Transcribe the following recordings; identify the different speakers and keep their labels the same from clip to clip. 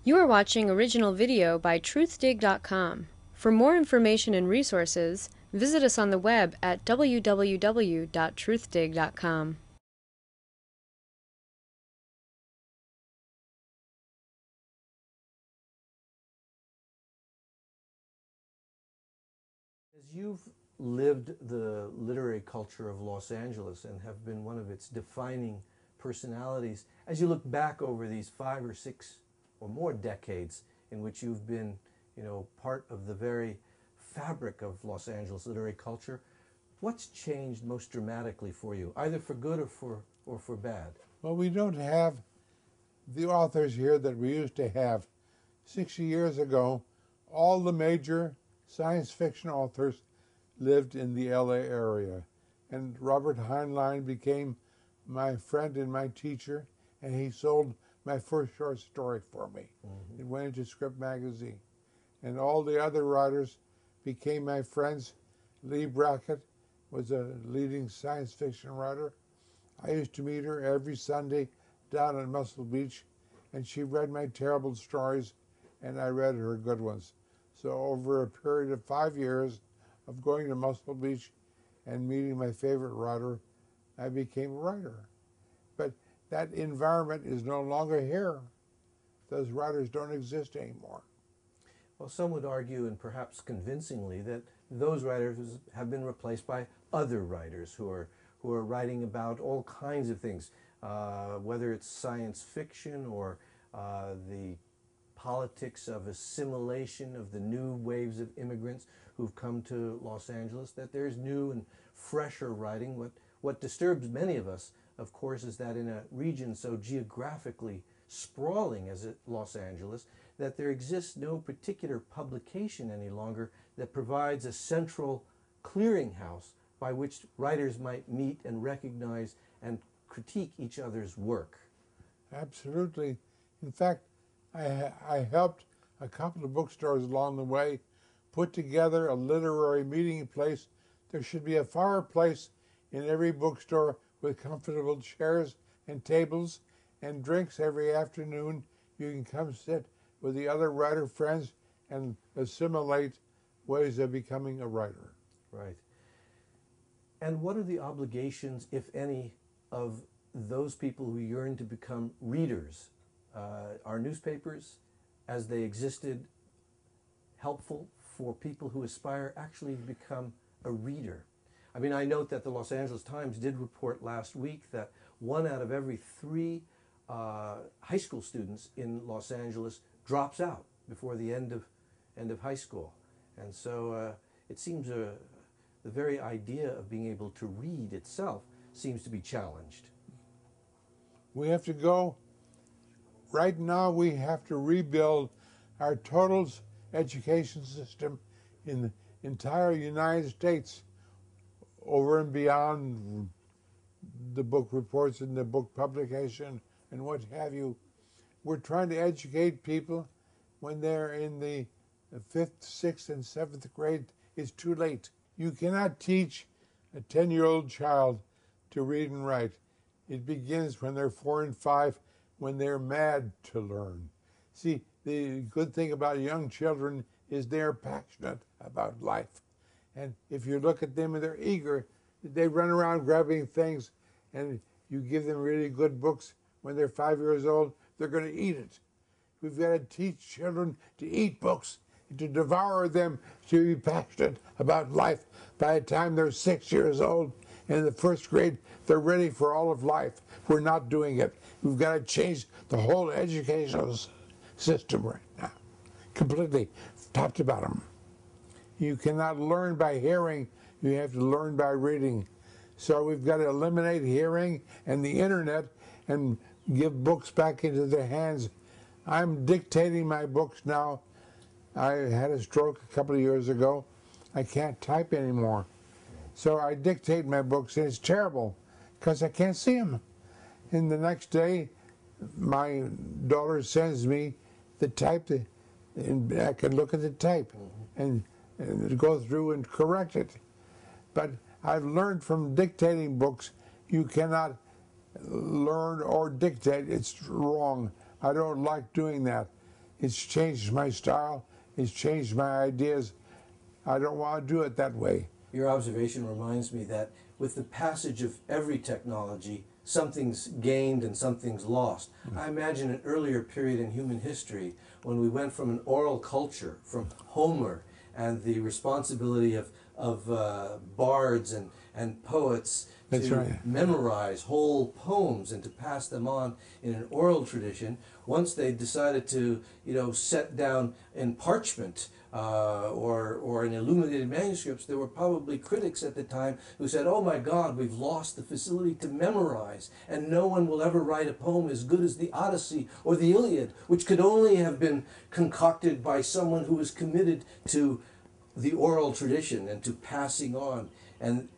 Speaker 1: You are watching original video by Truthdig.com. For more information and resources, visit us on the web at www.truthdig.com.
Speaker 2: As you've lived the literary culture of Los Angeles and have been one of its defining personalities, as you look back over these 5 or 6 or more decades in which you've been, part of the very fabric of Los Angeles literary culture, what's changed most dramatically for you, either for good or for bad?
Speaker 3: Well, we don't have the authors here that we used to have. 60 years ago, all the major science fiction authors lived in the LA area. And Robert Heinlein became my friend and my teacher, and he sold my first short story for me. It went into Script magazine. And all the other writers became my friends. Lee Brackett was a leading science fiction writer. I used to meet her every Sunday down in Muscle Beach, and she read my terrible stories, and I read her good ones. So over a period of 5 years of going to Muscle Beach and meeting my favorite writer, I became a writer. But that environment is no longer here. Those writers don't exist anymore.
Speaker 2: Well, some would argue, and perhaps convincingly, that those writers have been replaced by other writers who are writing about all kinds of things, whether it's science fiction or the politics of assimilation of the new waves of immigrants who've come to Los Angeles, that there's new and fresher writing. What disturbs many of us, of course, is that in a region so geographically sprawling as Los Angeles, that there exists no particular publication any longer that provides a central clearinghouse by which writers might meet and recognize and critique each other's work.
Speaker 3: Absolutely. In fact, I helped a couple of bookstores along the way put together a literary meeting place. There should be a fireplace in every bookstore with comfortable chairs and tables and drinks every afternoon. You can come sit with the other writer friends and assimilate ways of becoming a writer.
Speaker 2: Right. And what are the obligations, if any, of those people who yearn to become readers? Are newspapers, as they existed, helpful for people who aspire actually to become a reader? I mean, I note that the Los Angeles Times did report last week that 1 out of every 3 high school students in Los Angeles drops out before the end of high school. And so it seems the very idea of being able to read itself seems to be challenged.
Speaker 3: We have to go. Right now, we have to rebuild our total education system in the entire United States, over and beyond the book reports and the book publication and what have you. We're trying to educate people when they're in the 5th, 6th, and 7th grade. It's too late. You cannot teach a 10-year-old child to read and write. It begins when they're 4 and 5, when they're mad to learn. See, the good thing about young children is they're passionate about life. And if you look at them and they're eager, they run around grabbing things, and you give them really good books when they're 5 years old, they're going to eat it. We've got to teach children to eat books, to devour them, to be passionate about life. By the time they're 6 years old, in the 1st grade, they're ready for all of life. We're not doing it. We've got to change the whole educational system right now, completely, top to bottom. You cannot learn by hearing. You have to learn by reading. So we've got to eliminate hearing and the internet and give books back into their hands. I'm dictating my books now. I had a stroke a couple of years ago. I can't type anymore. So I dictate my books, and it's terrible because I can't see them. And the next day, my daughter sends me the type, and I can look at the type and go through and correct it. But I've learned from dictating books, you cannot learn or dictate. It's wrong. I don't like doing that. It's changed my style. It's changed my ideas. I don't want to do it that way.
Speaker 2: Your observation reminds me that with the passage of every technology, something's gained and something's lost. I imagine an earlier period in human history when we went from an oral culture, from Homer and the responsibility of bards and poets
Speaker 3: That's
Speaker 2: to
Speaker 3: right.
Speaker 2: memorize whole poems and to pass them on in an oral tradition. Once they decided to, set down in parchment or in illuminated manuscripts, there were probably critics at the time who said, "Oh my God, we've lost the facility to memorize, and no one will ever write a poem as good as the Odyssey or the Iliad, which could only have been concocted by someone who was committed to the oral tradition and to passing on." And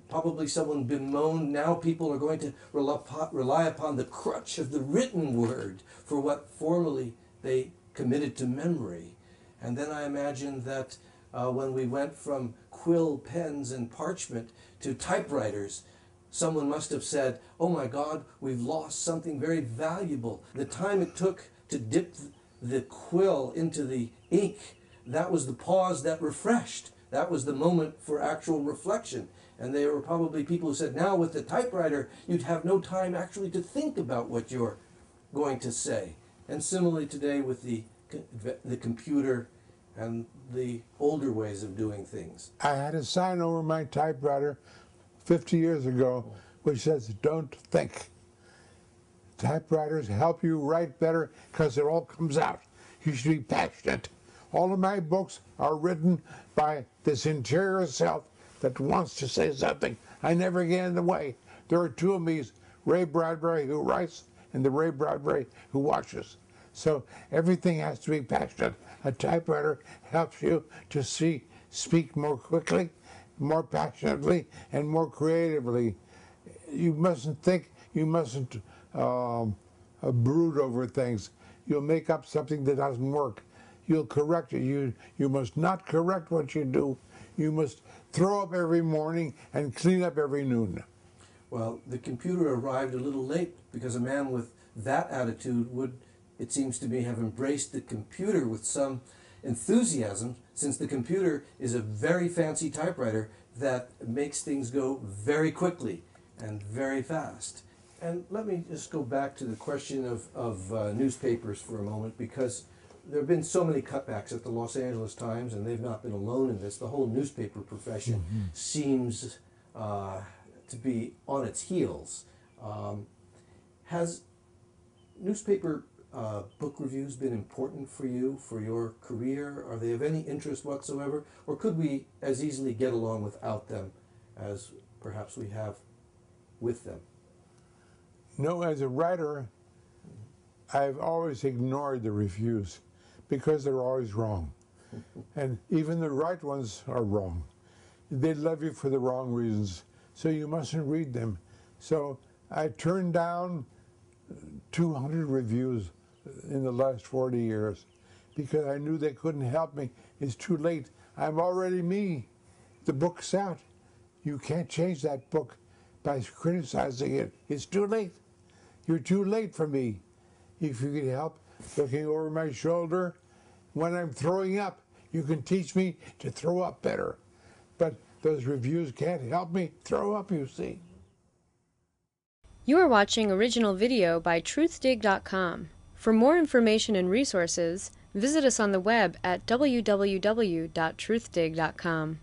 Speaker 2: probably someone bemoaned, now people are going to rely upon the crutch of the written word for what formerly they committed to memory. And then I imagine that when we went from quill pens and parchment to typewriters, someone must have said, "Oh my God, we've lost something very valuable." The time it took to dip the quill into the ink, that was the pause that refreshed. That was the moment for actual reflection. And there were probably people who said, now with the typewriter, you'd have no time actually to think about what you're going to say. And similarly today with the computer and the older ways of doing things.
Speaker 3: I had a sign over my typewriter 50 years ago which says, "Don't think." Typewriters help you write better because it all comes out. You should be passionate. All of my books are written by this interior self that wants to say something. I never get in the way. There are two of me, Ray Bradbury who writes and the Ray Bradbury who watches. So everything has to be passionate. A typewriter helps you to speak more quickly, more passionately, and more creatively. You mustn't think, you mustn't brood over things. You'll make up something that doesn't work. You'll correct it. You must not correct what you do. You must throw up every morning and clean up every noon.
Speaker 2: Well, the computer arrived a little late because a man with that attitude would, it seems to me, have embraced the computer with some enthusiasm, since the computer is a very fancy typewriter that makes things go very quickly and very fast. And let me just go back to the question of newspapers for a moment, because there have been so many cutbacks at the Los Angeles Times, and they've not been alone in this. The whole newspaper profession seems to be on its heels. Has newspaper book reviews been important for you, for your career? Are they of any interest whatsoever? Or could we as easily get along without them as perhaps we have with them?
Speaker 3: No, as a writer, I've always ignored the reviews because they're always wrong. And even the right ones are wrong. They love you for the wrong reasons, so you mustn't read them. So I turned down 200 reviews in the last 40 years because I knew they couldn't help me. It's too late. I'm already me. The book's out. You can't change that book by criticizing it. It's too late. You're too late for me. If you could help looking over my shoulder when I'm throwing up, you can teach me to throw up better. But those reviews can't help me throw up, you see.
Speaker 1: You are watching original video by Truthdig.com. For more information and resources, visit us on the web at www.truthdig.com.